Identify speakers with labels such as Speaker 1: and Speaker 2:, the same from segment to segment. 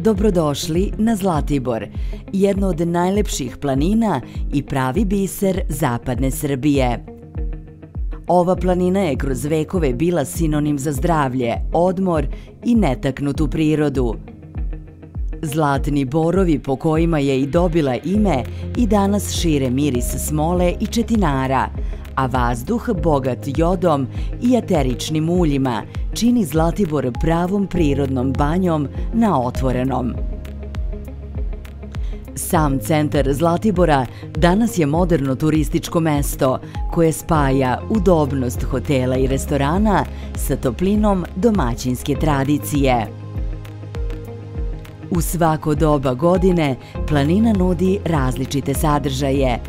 Speaker 1: Dobrodošli na Zlatibor, jedno od najlepših planina i pravi biser zapadne Srbije. Ova planina je kroz vekove bila sinonim za zdravlje, odmor i netaknutu prirodu. Zlatni borovi po kojima je i dobila ime i danas šire miris smole i četinara, a vazduh bogat jodom i eteričnim uljima čini Zlatibor pravom prirodnom banjom na otvorenom. Sam centar Zlatibora danas je moderno turističko mesto koje spaja udobnost hotela i restorana sa toplinom domaćinske tradicije. U svako doba godine planina nudi različite sadržaje,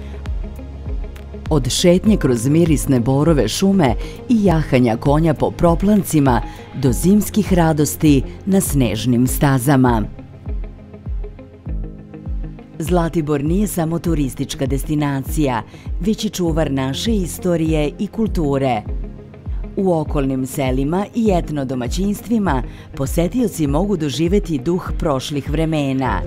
Speaker 1: od šetnje kroz mirisne borove šume i jahanja konja po proplancima do zimskih radosti na snežnim stazama. Zlatibor nije samo turistička destinacija, već i čuvar naše istorije i kulture. U okolnim selima i etno domaćinstvima posetioci mogu doživeti duh prošlih vremena,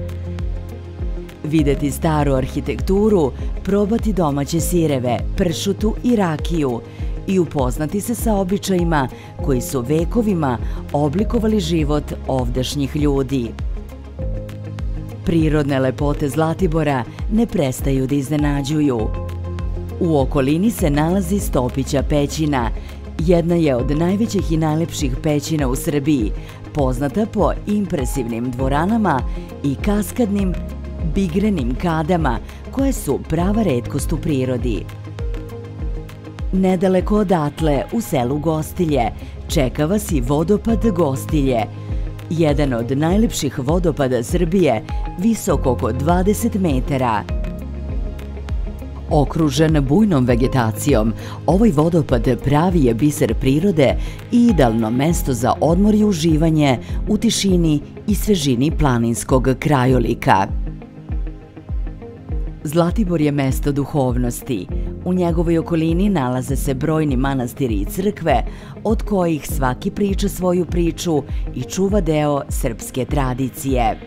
Speaker 1: videti staru arhitekturu, probati domaće sireve, pršutu i rakiju i upoznati se sa običajima koji su vekovima oblikovali život ovdašnjih ljudi. Prirodne lepote Zlatibora ne prestaju da iznenađuju. U okolini se nalazi Stopića pećina, jedna je od najvećih i najlepših pećina u Srbiji, poznata po impresivnim dvoranama i kaskadnim bigrenim kadama koje su prava retkost u prirodi. Nedaleko odatle, u selu Gostilje, čeka vas i vodopad Gostilje, jedan od najlepših vodopada Srbije, visok oko 20 metara. Okružen bujnom vegetacijom, ovaj vodopad pravi je biser prirode i idealno mesto za odmor i uživanje u tišini i svežini planinskog krajolika. Zlatibor je mesto duhovnosti. U njegovoj okolini nalaze se brojni manastiri i crkve, od kojih svaki priča svoju priču i čuva deo srpske tradicije.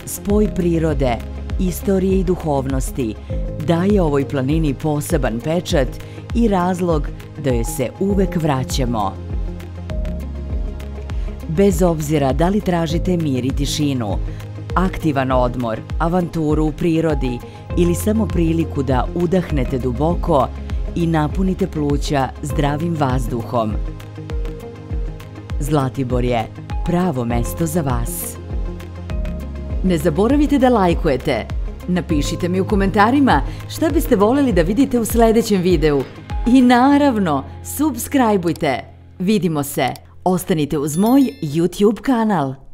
Speaker 1: Spoj prirode, istorije i duhovnosti daje ovoj planini poseban pečat i razlog da joj se uvek vraćamo. Bez obzira da li tražite mir i tišinu, aktivan odmor, avanturu u prirodi ili samo priliku da udahnete duboko i napunite pluća zdravim vazduhom, Zlatibor je pravo mesto za vas. Ne zaboravite da lajkujete. Napišite mi u komentarima šta biste voljeli da vidite u sledećem videu. I naravno, subscribeujte. Vidimo se. Ostanite uz moj YouTube kanal.